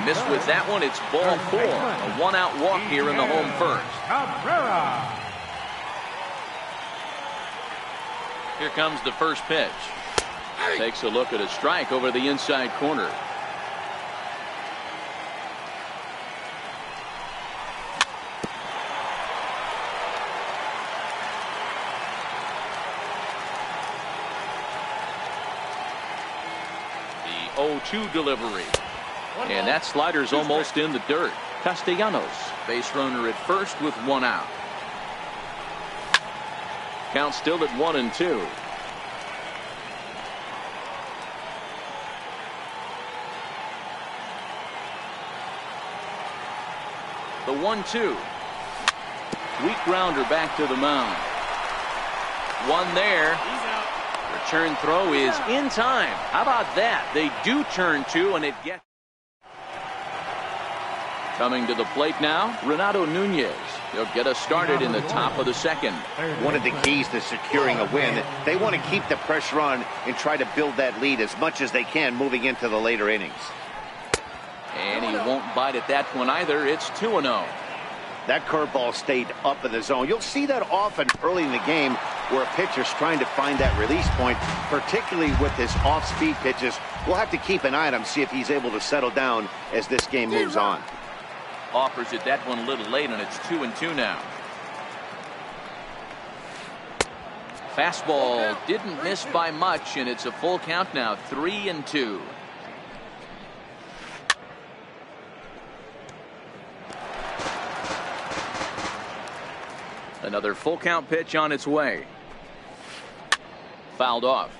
Missed with that one. It's ball 4. A one-out walk here in the home first. Here comes the first pitch. Takes a look at a strike over the inside corner. The 0-2 delivery. And that slider's almost in the dirt. Castellanos, base runner at first with one out. Count still at 1-2. The 1-2. Weak grounder back to the mound. One there. Return throw is in time. How about that? They do turn 2 and it gets. Coming to the plate now, Renato Nunez. He'll get us started in the top of the second. One of the keys to securing a win, they want to keep the pressure on and try to build that lead as much as they can moving into the later innings. And he won't bite at that one either. It's 2-0. That curveball stayed up in the zone. You'll see that often early in the game where a pitcher's trying to find that release point, particularly with his off-speed pitches. We'll have to keep an eye on him, see if he's able to settle down as this game moves on. Offers it that one a little late, and it's 2-2 now. Fastball didn't miss by much, and it's a full count now, 3-2. Another full count pitch on its way. Fouled off.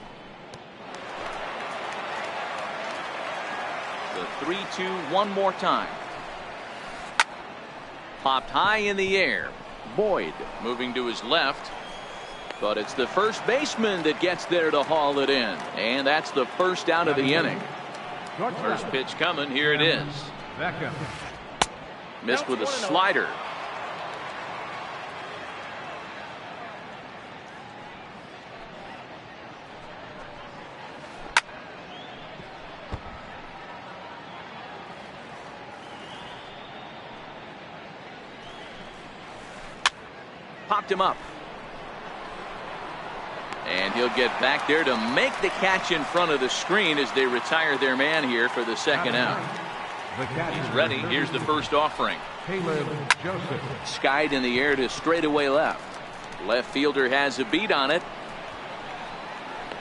The 3-2 one more time. Popped high in the air. Boyd moving to his left. But it's the first baseman that gets there to haul it in. And that's the first out of the inning. First pitch coming. Here it is. Missed with a slider. Popped him up. And he'll get back there to make the catch in front of the screen as they retire their man here for the second out. He's ready. Here's the first offering. Skied in the air to straightaway left. Left fielder has a beat on it.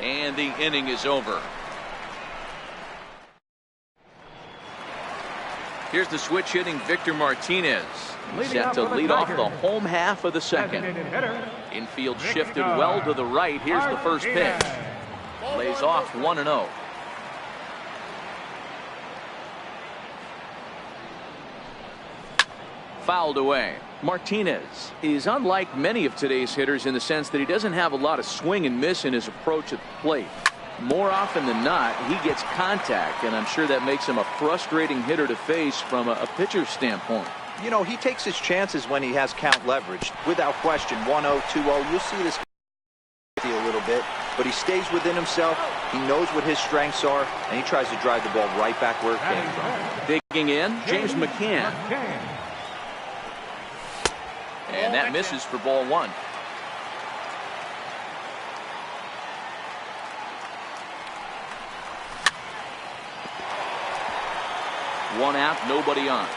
And the inning is over. Here's the switch hitting Victor Martinez. Set to lead off the home half of the second. Infield shifted well to the right. Here's the first pitch. Lays off 1-0. Fouled away. Martinez is unlike many of today's hitters in the sense that he doesn't have a lot of swing and miss in his approach at the plate. More often than not, he gets contact, and I'm sure that makes him a frustrating hitter to face from a pitcher's standpoint. You know, he takes his chances when he has count leveraged. Without question, 1-0, 2-0. You'll see this a little bit, but he stays within himself. He knows what his strengths are, and he tries to drive the ball right back where it came from. Digging in, James McCann. And that misses for ball 1. One out, nobody on.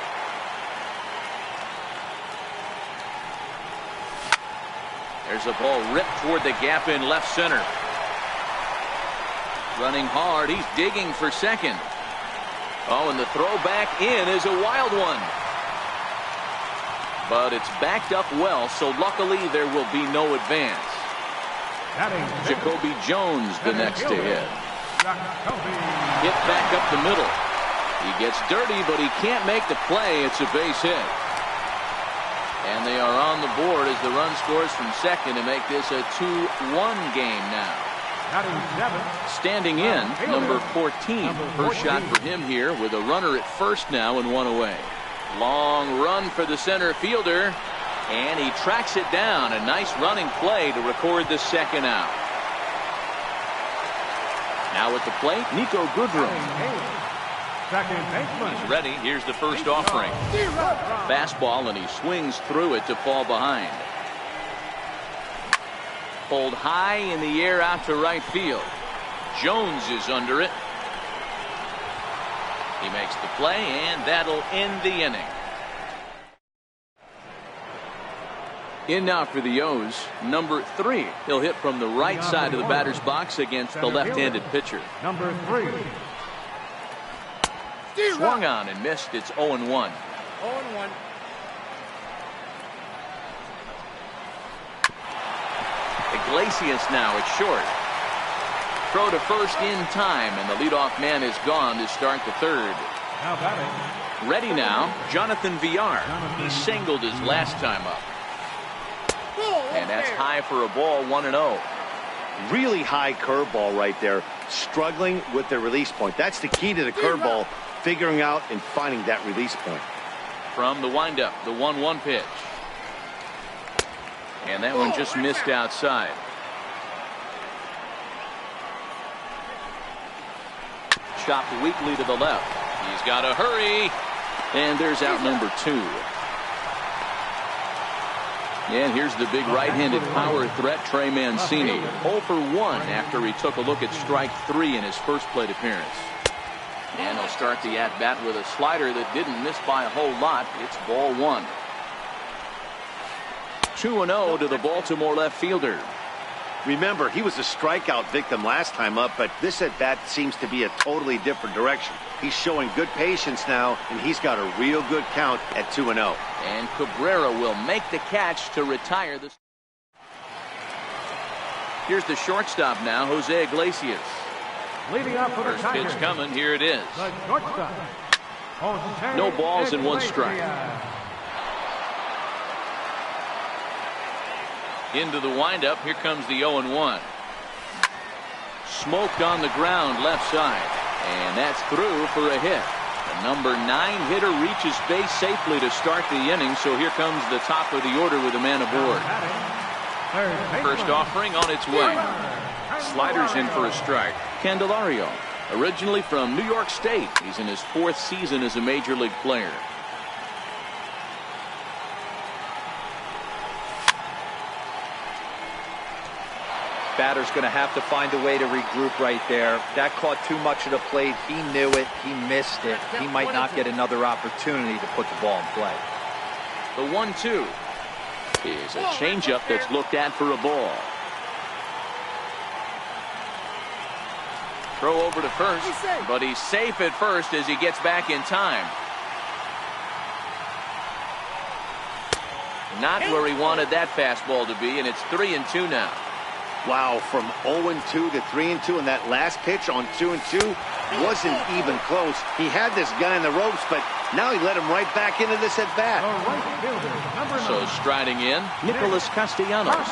There's a ball ripped toward the gap in left center. Running hard, he's digging for second. Oh, and the throw back in is a wild one. But it's backed up well, so luckily there will be no advance. Jacoby Jones the next to hit. Hit back up the middle. He gets dirty, but he can't make the play. It's a base hit. And they are on the board as the run scores from second to make this a 2-1 game now. Standing in, number 14. First shot for him here with a runner at first now and one away. Long run for the center fielder. And he tracks it down. A nice running play to record the second out. Now at the plate, Nico Goodrum. He's ready. Here's the first offering. Fastball, and he swings through it to fall behind. Pulled high in the air out to right field. Jones is under it. He makes the play, and that'll end the inning. In now for the O's, number 3. He'll hit from the right side of the batter's box against the left-handed pitcher. Number 3. Swung on and missed. It's 0-1. 0-1. Iglesias now at short. Throw to first in time, and the leadoff man is gone to start the third. Now batting. Ready now, Jonathan Villar. He singled his last time up. And that's high for a ball, 1-0. Really high curveball right there. Struggling with the release point. That's the key to the curveball. Figuring out and finding that release point. From the windup, the 1-1 pitch. And that one just missed outside. Chopped weakly to the left. He's got to hurry. And there's out number 2. And here's the big right-handed power threat, Trey Mancini. 0 for 1 after he took a look at strike 3 in his first plate appearance. And he'll start the at-bat with a slider that didn't miss by a whole lot. It's ball 1. 2-0 to the Baltimore left fielder. Remember, he was a strikeout victim last time up, but this at-bat seems to be a totally different direction. He's showing good patience now, and he's got a real good count at 2-0. And Cabrera will make the catch to retire this. Here's the shortstop now, Jose Iglesias. Leading up for the First Tigers. pitch coming. Here it is. The shortstop, Jose No balls and 1 strike. Iglesias. Into the windup. Here comes the 0-1. Smoked on the ground left side. And that's through for a hit. The number 9 hitter reaches base safely to start the inning. So here comes the top of the order with a man aboard. First offering on its way. Sliders in for a strike. Candelario, originally from New York State. He's in his 4th season as a major league player. Batter's going to have to find a way to regroup right there. That caught too much of the plate. He knew it. He missed it. He might not get another opportunity to put the ball in play. The 1-2 is a changeup that's looked at for a ball. Throw over to first, but he's safe at first as he gets back in time. Not where he wanted that fastball to be, and it's 3-2 now. Wow, from 0-2 to 3-2, and that last pitch on 2-2 wasn't even close. He had this guy in the ropes, but now he let him right back into this at bat. So striding in, Nicholas Castellanos.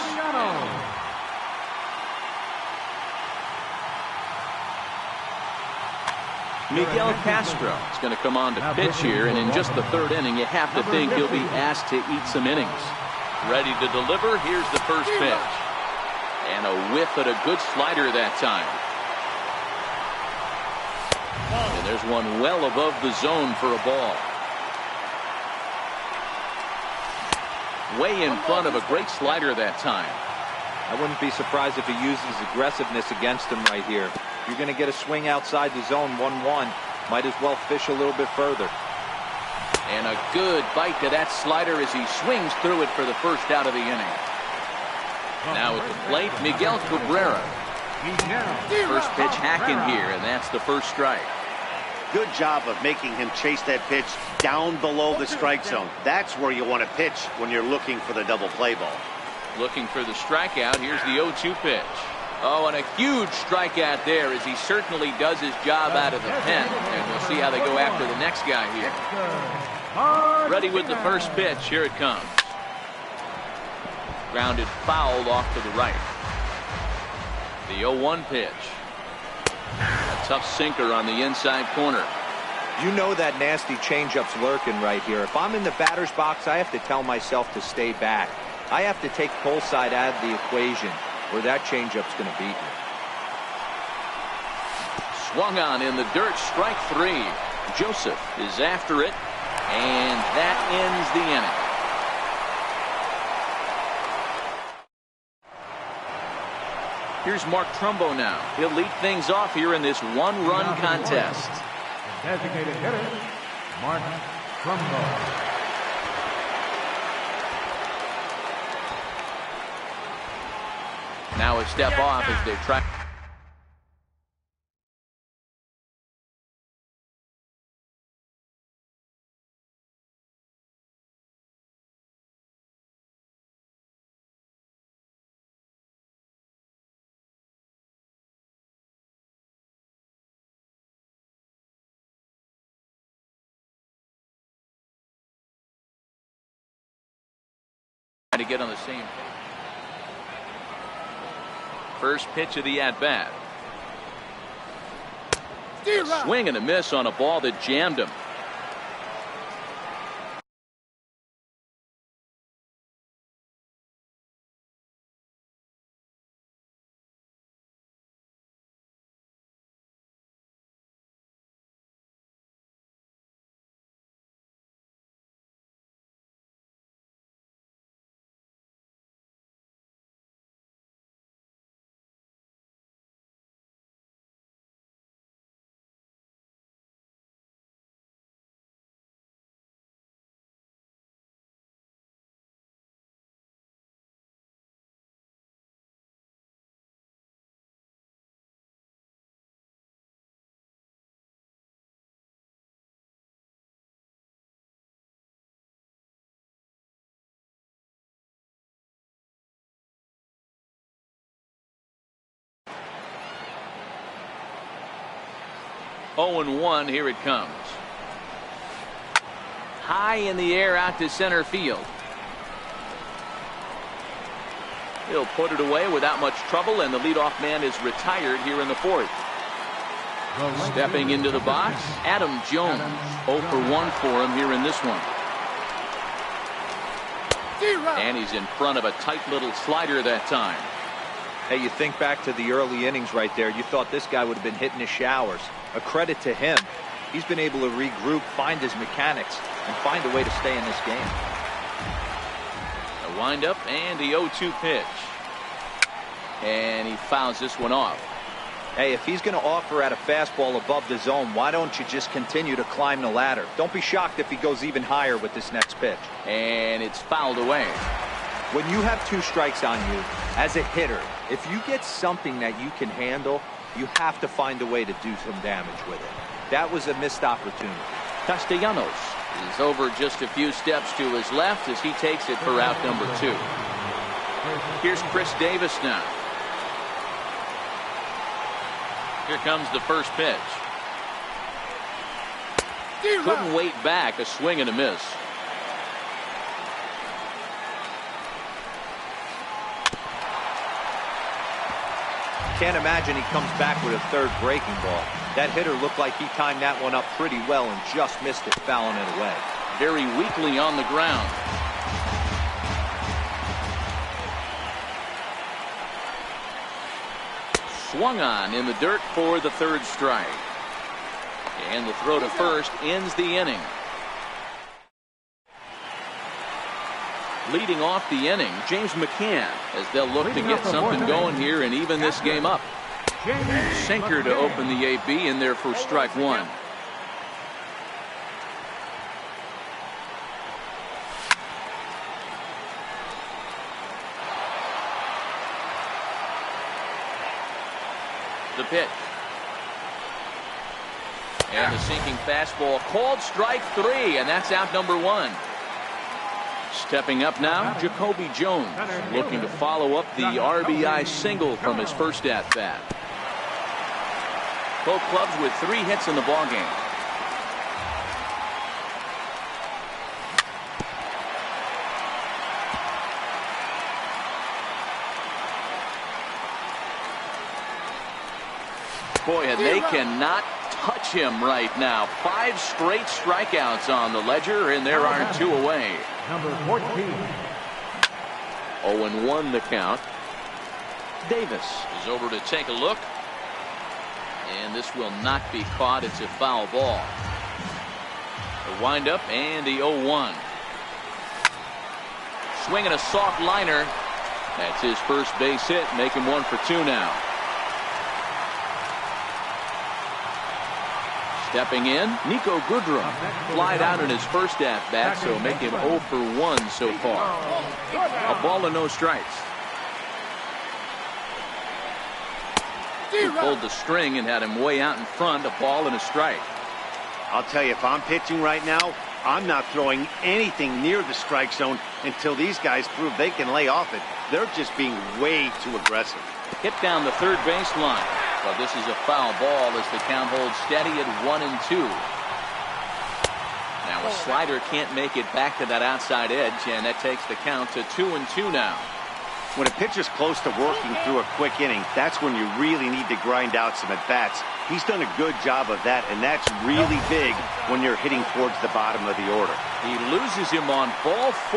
Miguel Castro is going to come on to pitch here, and in just the 3rd inning, you have to think he'll be asked to eat some innings. Ready to deliver. Here's the first pitch. And a whiff at a good slider that time. And there's one well above the zone for a ball. Way in front of a great slider that time. I wouldn't be surprised if he uses aggressiveness against him right here. You're going to get a swing outside the zone, 1-1. Might as well fish a little bit further. And a good bite to that slider as he swings through it for the first out of the inning. Now at the plate, Miguel Cabrera. First pitch hacking here, and that's the first strike. Good job of making him chase that pitch down below the strike zone. That's where you want to pitch when you're looking for the double play ball. Looking for the strikeout. Here's the 0-2 pitch. Oh, and a huge strikeout there as he certainly does his job out of the pen. And we'll see how they go after the next guy here. Ready with the first pitch. Here it comes. Grounded foul off to the right. The 0-1 pitch. A tough sinker on the inside corner. You know that nasty changeup's lurking right here. If I'm in the batter's box, I have to tell myself to stay back. I have to take pull side out of the equation, where that changeup's going to beat me. Swung on in the dirt, strike 3. Joseph is after it, and that ends the inning. Here's Mark Trumbo now. He'll lead things off here in this one-run contest. Designated hitter, Mark Trumbo. Now a step off as they try. To get on the same page. First pitch of the at-bat. Swing and a miss on a ball that jammed him. Oh, and 1, here it comes. High in the air out to center field. He'll put it away without much trouble, and the leadoff man is retired here in the 4th. Stepping into the box, Adam Jones. 0 for 1 for him here in this one. And he's in front of a tight little slider that time. Hey, you think back to the early innings right there. You thought this guy would have been hitting his showers. A credit to him. He's been able to regroup, find his mechanics, and find a way to stay in this game. A windup and the 0-2 pitch. And he fouls this one off. Hey, if he's going to offer at a fastball above the zone, why don't you just continue to climb the ladder? Don't be shocked if he goes even higher with this next pitch. And it's fouled away. When you have 2 strikes on you, as a hitter, if you get something that you can handle, you have to find a way to do some damage with it. That was a missed opportunity. Castellanos is over just a few steps to his left as he takes it for out number 2. Here's Chris Davis now. Here comes the first pitch. Couldn't wait back. A swing and a miss. Can't imagine he comes back with a 3rd breaking ball. That hitter looked like he timed that one up pretty well and just missed it, fouling it away. Very weakly on the ground. Swung on in the dirt for the 3rd strike. And the throw to first ends the inning. Leading off the inning, James McCann, as they'll look to get something going here and even this game up. Sinker to open the AB in there for strike 1. The pitch. And the sinking fastball called strike 3, and that's out number 1. Stepping up now, Jacoby Jones, looking to follow up the RBI single from his first at-bat. Both clubs with 3 hits in the ballgame. Boy, and they cannot touch him right now. 5 straight strikeouts on the ledger, and there are 2 away. Number 14. 0-1 the count. Davis is over to take a look. And this will not be caught. It's a foul ball. Wind up and the 0-1. Swinging a soft liner. That's his first base hit, making 1 for 2 now. Stepping in, Nico Goodrum. Flied out in his first at-bat, so make him 0 for 1 so far. A ball and no strikes. He pulled the string and had him way out in front. A ball and a strike. I'll tell you, if I'm pitching right now, I'm not throwing anything near the strike zone until these guys prove they can lay off it. They're just being way too aggressive. Hit down the third baseline. But this is a foul ball as the count holds steady at 1-2. Now a slider can't make it back to that outside edge, and that takes the count to 2-2 now. When a pitcher's close to working through a quick inning, that's when you really need to grind out some at-bats. He's done a good job of that, and that's really big when you're hitting towards the bottom of the order. He loses him on ball 4.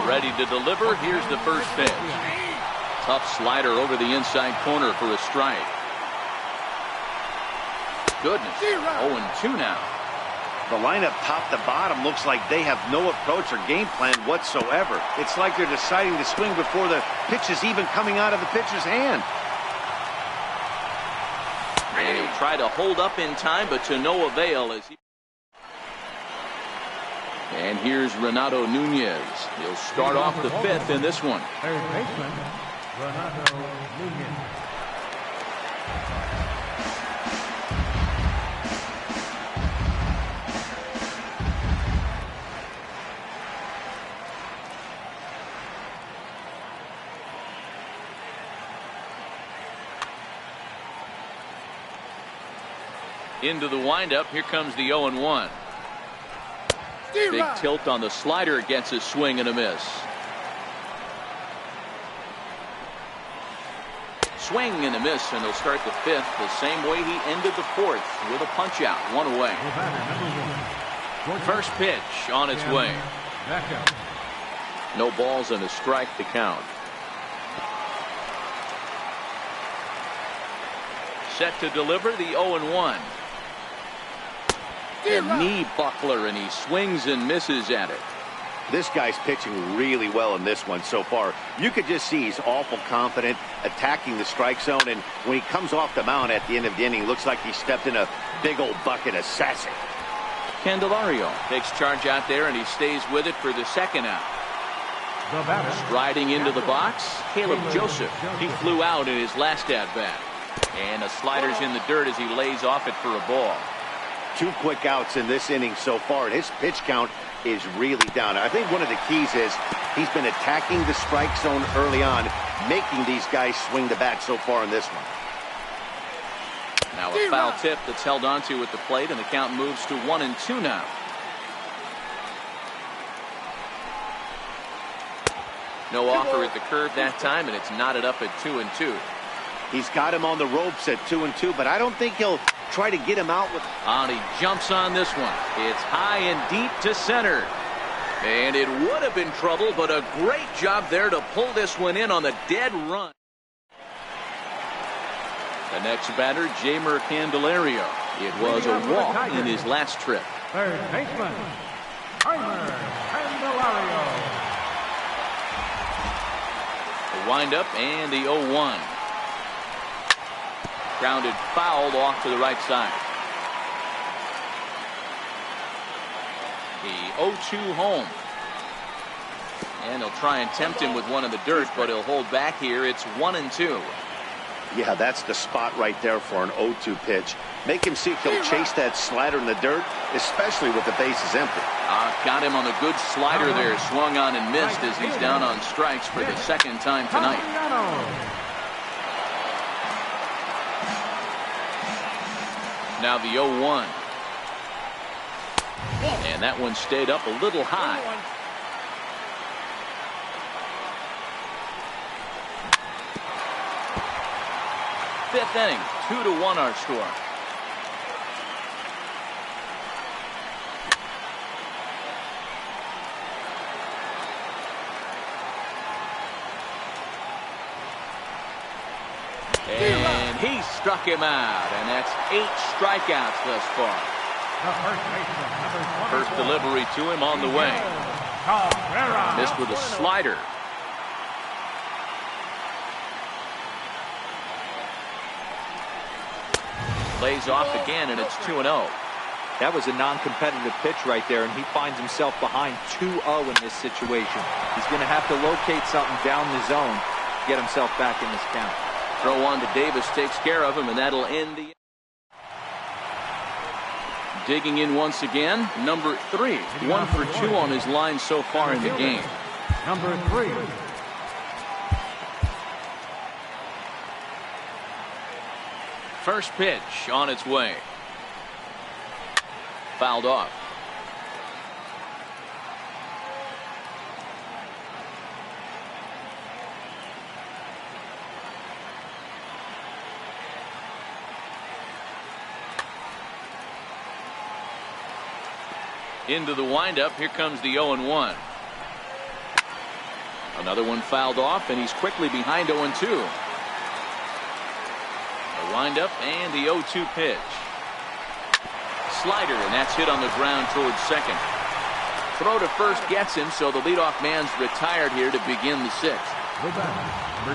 Ready to deliver. Here's the first pitch. Tough slider over the inside corner for a strike. Goodness. 0-2 now. The lineup top to bottom looks like they have no approach or game plan whatsoever. It's like they're deciding to swing before the pitch is even coming out of the pitcher's hand. And he'll try to hold up in time, but to no avail. And here's Renato Nunez. He'll start off the 5th in this one. Third baseman, Renato Nunez. Into the windup. Here comes the 0-1. Big tilt on the slider, gets a swing and a miss. Swing and a miss, and he'll start the 5th the same way he ended the 4th with a punch out, 1 away. First pitch on its way. No balls and a strike to count. Set to deliver the 0-1. A knee buckler, and he swings and misses at it. This guy's pitching really well in this one so far. You could just see he's awful confident attacking the strike zone, and when he comes off the mound at the end of the inning, looks like he stepped in a big old bucket of sassy. Candelario takes charge out there, and he stays with it for the second out. Striding into the box, Caleb Joseph. He flew out in his last at-bat. And the slider's in the dirt as he lays off it for a ball. 2 quick outs in this inning so far, and his pitch count is really down. I think one of the keys is he's been attacking the strike zone early on, making these guys swing the bat so far in this one. Now a foul tip that's held onto at the plate, and the count moves to 1-2 now. No offer at the curve that time, and it's knotted up at 2-2. He's got him on the ropes at 2-2, but I don't think he'll try to get him out with. And he jumps on this one. It's high and deep to center. And it would have been trouble, but a great job there to pull this one in on the dead run. The next batter, Jeimer Candelario. It was a walk in his last trip. Third baseman, Jeimer Candelario. The windup and the 0-1. Grounded foul off to the right side. The 0-2 home. And he'll try and tempt him with one in the dirt, but he'll hold back here. It's 1-2. Yeah, that's the spot right there for an 0-2 pitch. Make him see if he'll chase that slider in the dirt, especially with the bases empty. Got him on a good slider there. Swung on and missed as he's down on strikes for the second time tonight. Now the 0-1. And that one stayed up a little high. Fifth inning, 2-1 our score. And he struck him out, and that's 8 strikeouts thus far. The first baseman, number 24. First delivery to him on the way. Cabrera. Missed with a slider. Lays off again, and it's 2-0. That was a non-competitive pitch right there, and he finds himself behind 2-0 in this situation. He's going to have to locate something down the zone to get himself back in this count. Throw on to Davis takes care of him, and that'll end the... Digging in once again, number 3. 1 for 2 on his line so far in the game. Number 3. First pitch on its way. Fouled off. Into the windup. Here comes the 0-1. Another one fouled off, and he's quickly behind 0-2. The windup and the 0-2 pitch. Slider, and that's hit on the ground towards second. Throw to first gets him, so the leadoff man's retired here to begin the 6th.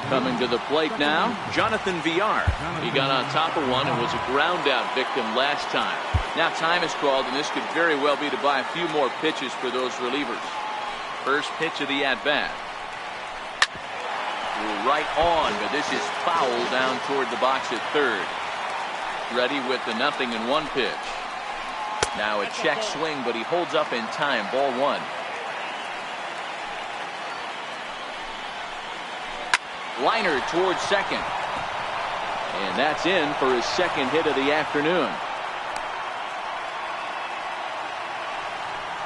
Coming to the plate now, Jonathan Villar. He got on top of one and was a ground out victim last time. Now time is called, and this could very well be to buy a few more pitches for those relievers. First pitch of the at-bat. Right on, but this is foul down toward the box at third. Ready with the 0-1 pitch. Now a check swing, but he holds up in time. Ball 1. Liner towards second. And that's in for his second hit of the afternoon.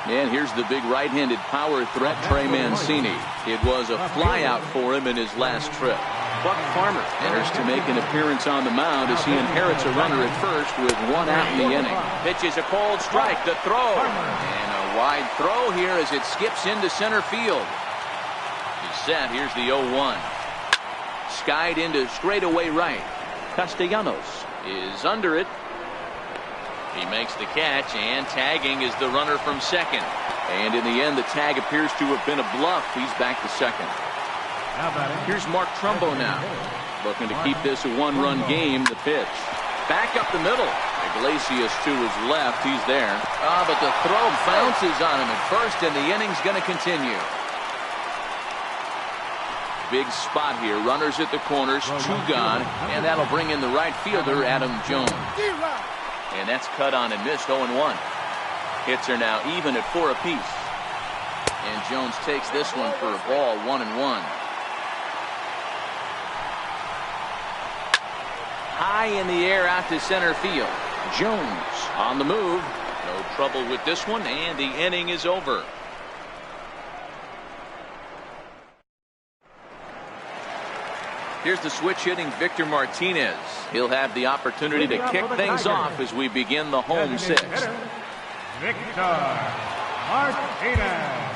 And here's the big right-handed power threat, Trey Mancini. It was a flyout for him in his last trip. Buck Farmer enters to make an appearance on the mound as he inherits a runner at first with 1 out in the inning. Pitches a cold strike, the throw. And a wide throw here as it skips into center field. He's set, here's the 0-1. Skied into straightaway right. Castellanos is under it. He makes the catch, and tagging is the runner from second. And in the end, the tag appears to have been a bluff. He's back to second. Here's Mark Trumbo now. Looking to keep this a 1-run game. The pitch. Back up the middle. Iglesias to his left. He's there. But the throw bounces on him at first, and the inning's going to continue. Big spot here. Runners at the corners. 2 gone. And that'll bring in the right fielder, Adam Jones. And that's cut on and missed. 0-1. Hits are now even at 4 apiece. And Jones takes this one for a ball. 1-1. High in the air out to center field. Jones on the move. No trouble with this one, and the inning is over. Here's the switch hitting Victor Martinez. He'll have the opportunity to kick things off as we begin the home 6th. Victor Martinez.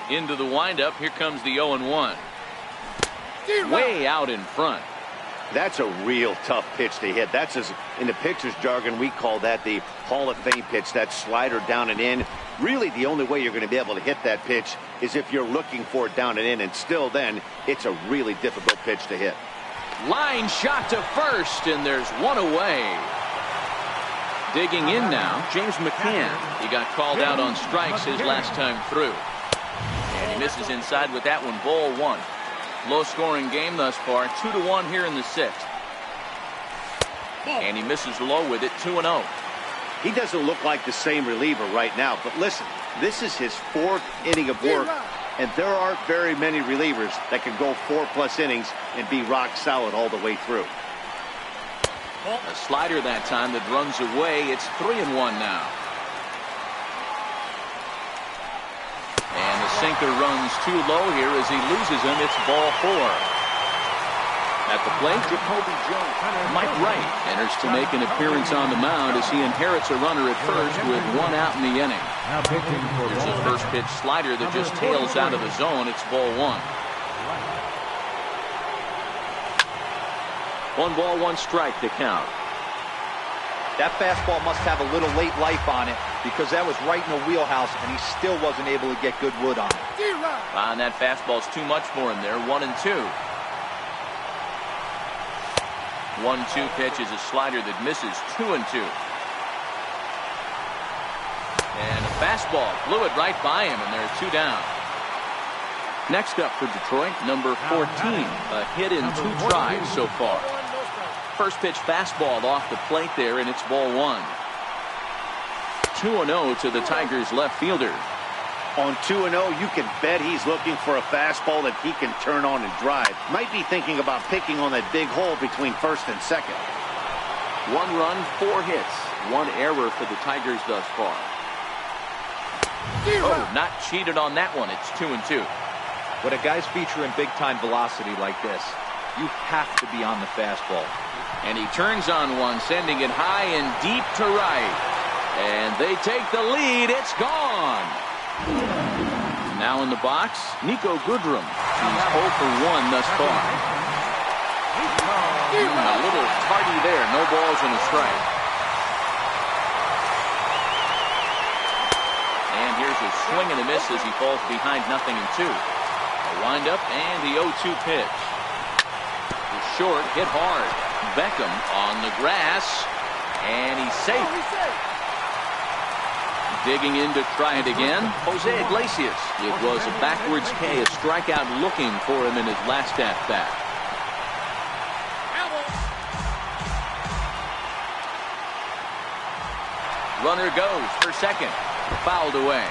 Into the windup. Here comes the 0-1. Way out in front. That's a real tough pitch to hit. That's, as in the pitcher's jargon, we call that the Hall of Fame pitch. That slider down and in. Really, the only way you're going to be able to hit that pitch is if you're looking for it down and in. And still then, it's a really difficult pitch to hit. Line shot to first, and there's one away. Digging in now, James McCann. He got called out on strikes his last time through. And he misses inside with that one. Ball 1. Low-scoring game thus far. 2-1 here in the 6th. And he misses low with it. 2-0. He doesn't look like the same reliever right now. But listen, this is his 4th inning of work. And there aren't very many relievers that can go 4+ innings and be rock solid all the way through. A slider that time that runs away. It's 3-1 now. And the sinker runs too low here as he loses him. It's ball 4. At the plate, Mike Wright enters to make an appearance on the mound as he inherits a runner at first with one out in the inning. Now pitching for There's a first pitch slider that just tails out of the zone. It's ball one. 1 ball, 1 strike to count. That fastball must have a little late life on it because that was right in the wheelhouse and he still wasn't able to get good wood on it. And that fastball's too much for him there. 1-2. 1-2 pitch is a slider that misses. 2-2. And a fastball blew it right by him, and there are 2 down. Next up for Detroit, number 14, a hit in 2 tries so far. First pitch fastball off the plate there, and it's ball 1. 2-0 to the Tigers left fielder. On 2-0, you can bet he's looking for a fastball that he can turn on and drive. Might be thinking about picking on that big hole between first and second. 1 run, 4 hits, 1 error for the Tigers thus far. Oh, not cheated on that one. It's 2-2. When a guy's featuring big-time velocity like this, you have to be on the fastball. And he turns on one, sending it high and deep to right. And they take the lead. It's gone. Now in the box, Niko Goodrum. He's 0 for 1 thus far. A little tardy there. No balls and a strike. And here's a swing and a miss as he falls behind 0-2. A windup and the 0-2 pitch. The short hit hard. Beckham on the grass. And he's safe. Digging in to try it again, Jose Iglesias. It was a backwards K, a strikeout looking for him in his last at-bat. Runner goes for second. Fouled away.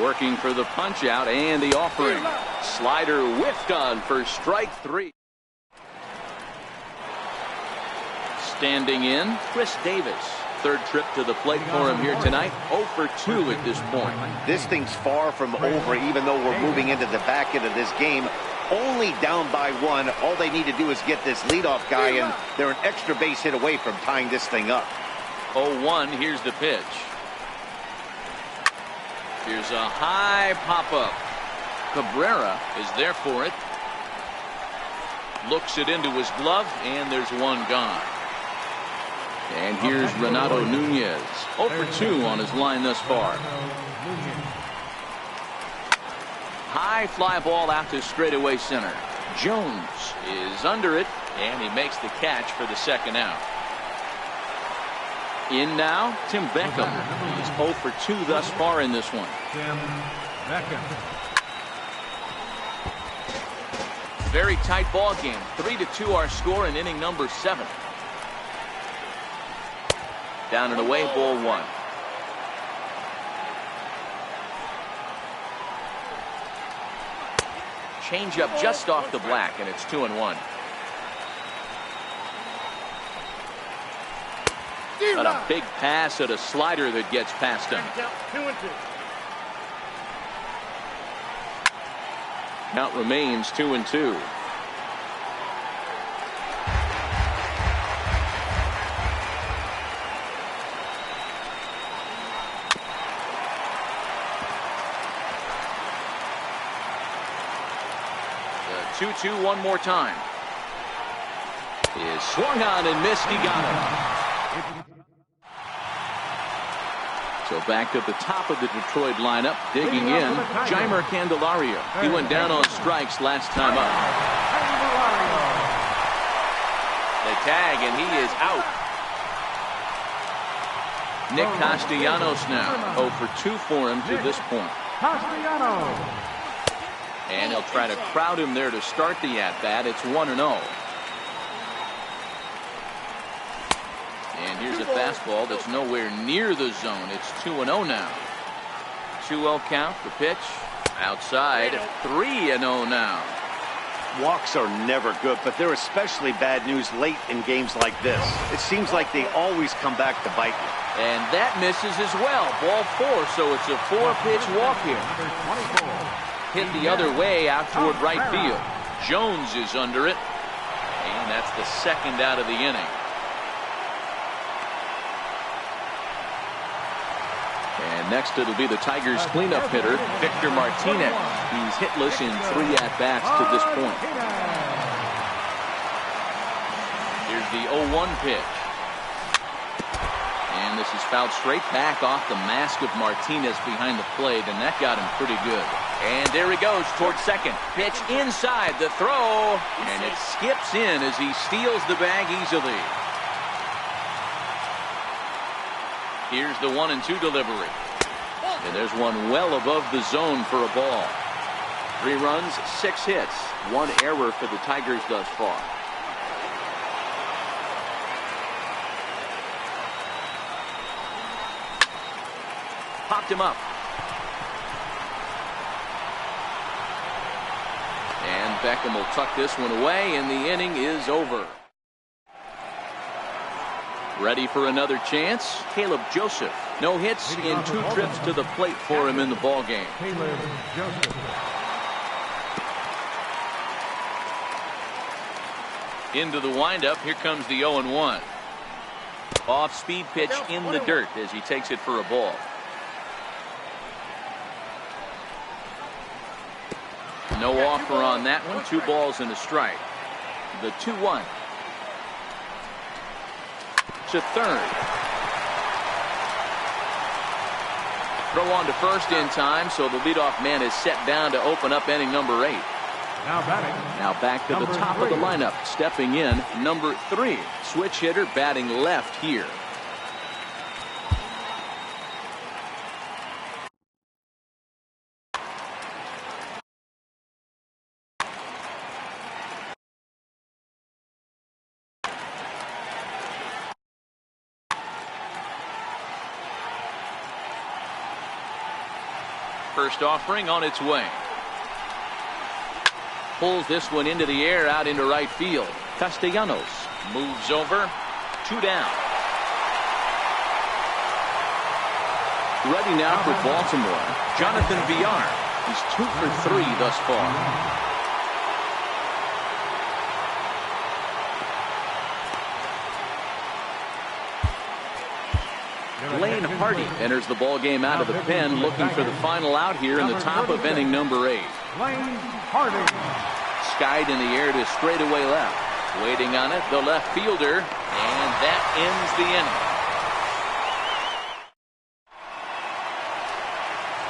Working for the punch out and the offering. Slider whiffed on for strike 3. Standing in, Chris Davis. Third trip to the plate for him here tonight. 0 for 2 at this point. This thing's far from over, even though we're moving into the back end of this game. Only down by 1. All they need to do is get this leadoff guy, and they're an extra base hit away from tying this thing up. 0-1, here's the pitch. Here's a high pop-up. Cabrera is there for it. Looks it into his glove, and there's 1 gone. And here's Renato Nunez. 0 for 2 on his line thus far. High fly ball out to straightaway center. Jones is under it, and he makes the catch for the second out. In now, Tim Beckham. He's 0 for 2 thus far in this one. Tim Beckham. Very tight ball game. 3-2 our score in inning number 7. Down and away, ball 1. Change up just off the black, and it's 2-1. But a big pass at a slider that gets past him. Count remains 2-2. The 2-2 one more time. Is swung on and missed. He got him. So back at the top of the Detroit lineup, digging in, Jeimer Candelario. He went down on strikes last time up. The tag, and he is out. Nick Castellanos now 0 for 2 for him to this point. And he'll try to crowd him there to start the at-bat. It's 1-0. And here's a fastball that's nowhere near the zone. It's 2-0 now. 2-0 count. The pitch outside. 3-0 now. Walks are never good, but they're especially bad news late in games like this. It seems like they always come back to bite you. And that misses as well. Ball 4, so it's a 4-pitch walk here. hit the other way out toward right field. Jones is under it, and that's the second out of the inning. And next it'll be the Tigers cleanup hitter, Victor Martinez. He's hitless in 3 at-bats to this point. Here's the 0-1 pitch. And this is fouled straight back off the mask of Martinez behind the plate, and that got him pretty good. And there he goes towards second. Pitch inside, the throw, and it skips in as he steals the bag easily. Here's the 1-2 delivery. And there's one well above the zone for a ball. 3 runs, 6 hits, 1 error for the Tigers thus far. Popped him up. And Beckham will tuck this one away, and the inning is over. Ready for another chance? Caleb Joseph. No hits in 2 trips to the plate for him in the ball game. Caleb Joseph. Into the windup. Here comes the 0-1. Off-speed pitch in the dirt as he takes it for a ball. No offer on that one. 2 balls and a strike. The 2-1. To third. Throw on to first in time, so the leadoff man is set down to open up inning number 8. Now back to the top of the lineup. Stepping in, number 3. Switch hitter batting left here. First offering on its way. Pulls this one into the air out into right field. Castellanos moves over. 2 down. Ready now for Baltimore. Jonathan Villar. He's 2 for 3 thus far. Lane Hardy enters the ball game out of the pen, looking for the final out here in the top of inning number 8. Lane Hardy. Skied in the air to straightaway left. Waiting on it, the left fielder, and that ends the inning.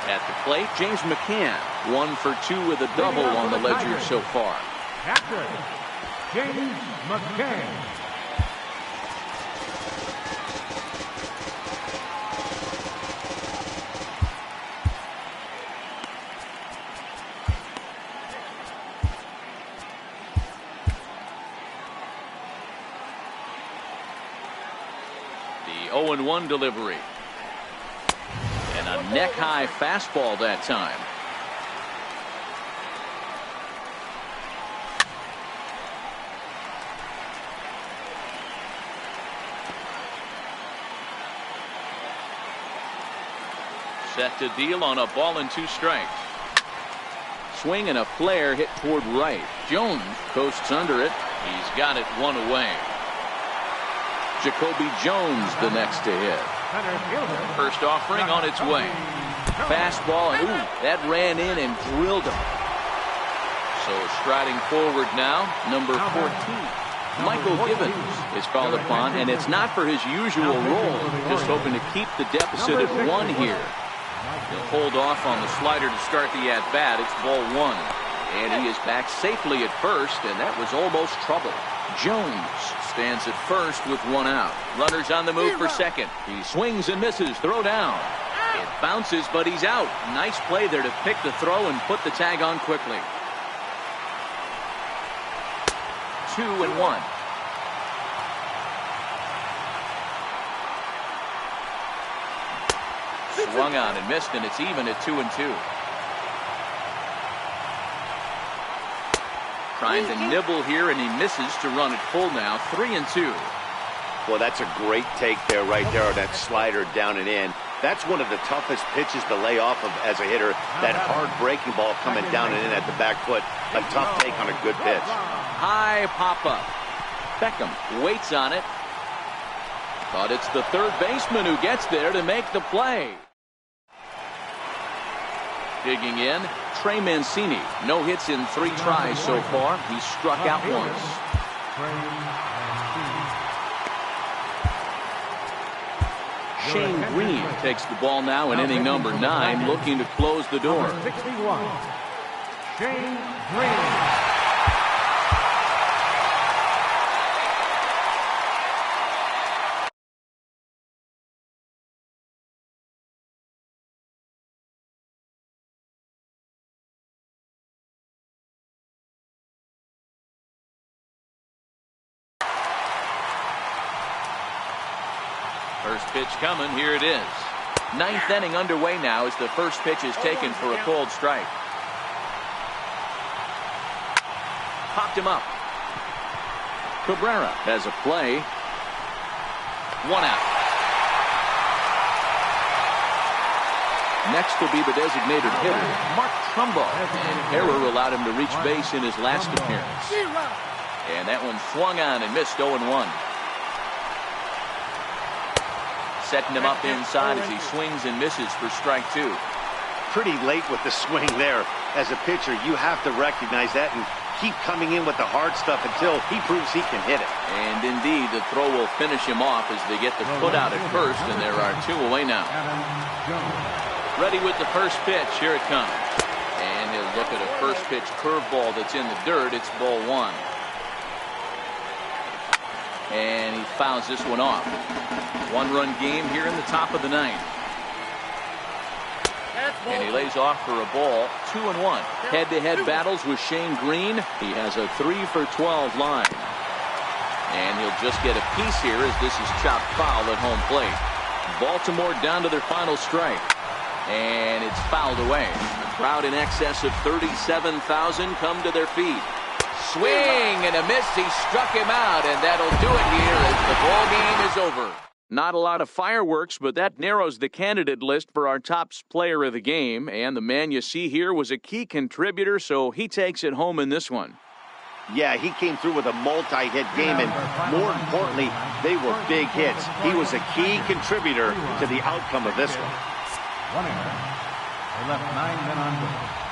At the plate, James McCann, 1 for 2 with a double on the ledger so far. Captain James McCann. The 0-1 delivery. And a neck-high fastball that time. Set to deal on a ball and 2 strikes. Swing and a flare hit toward right. Jones coasts under it. He's got it 1 away. Jacoby Jones the next to hit. First offering on its way. Fastball, and ooh, that ran in and drilled him. So striding forward now, number 14. Michael Gibbons is called upon, and it's not for his usual role. Just hoping to keep the deficit at 1 here. He'll hold off on the slider to start the at-bat. It's ball 1. And he is back safely at first, and that was almost trouble. Jones stands at first with 1 out. Runners on the move for second. He swings and misses. Throw down. It bounces, but he's out. Nice play there to pick the throw and put the tag on quickly. 2-1. Swung on and missed, and it's even at 2-2. Trying to nibble here, and he misses to run it full now. 3-2. Well, that's a great take there, right there, on that slider down and in. That's one of the toughest pitches to lay off of as a hitter. That hard breaking ball coming down and in at the back foot. A tough take on a good pitch. High pop-up. Beckham waits on it. But it's the third baseman who gets there to make the play. Digging in, Trey Mancini. No hits in 3 tries so far. He's struck out once. Shane Green takes the ball now in inning number 9, looking to close the door. 61. Shane Green. First pitch coming, here it is. 9th inning underway now as the first pitch is taken for a cold strike. Popped him up. Cabrera has a play. 1 out. Next will be the designated hitter, Mark Trumbo. And error allowed him to reach base in his last appearance. And that one swung on and missed 0-1. Setting him up inside as he swings and misses for strike 2. Pretty late with the swing there. As a pitcher, you have to recognize that and keep coming in with the hard stuff until he proves he can hit it. And indeed, the throw will finish him off as they get the put out at first, and there are 2 away now. Ready with the first pitch. Here it comes. And he'll look at a first pitch curveball that's in the dirt. It's ball 1. And he fouls this one off. 1-run game here in the top of the 9th. And he lays off for a ball. 2-1. Head-to-head battles with Shane Green. He has a 3-for-12 line. And he'll just get a piece here as this is chopped foul at home plate. Baltimore down to their final strike. And it's fouled away. A crowd in excess of 37,000 come to their feet. Swing and a miss. He struck him out, and that'll do it here as the ball game is over. Not a lot of fireworks, but that narrows the candidate list for our top player of the game. And the man you see here was a key contributor, so he takes it home in this one. Yeah, he came through with a multi-hit game, and more importantly, they were big hits. He was a key contributor to the outcome of this one. 1 error. They left 9 men on base.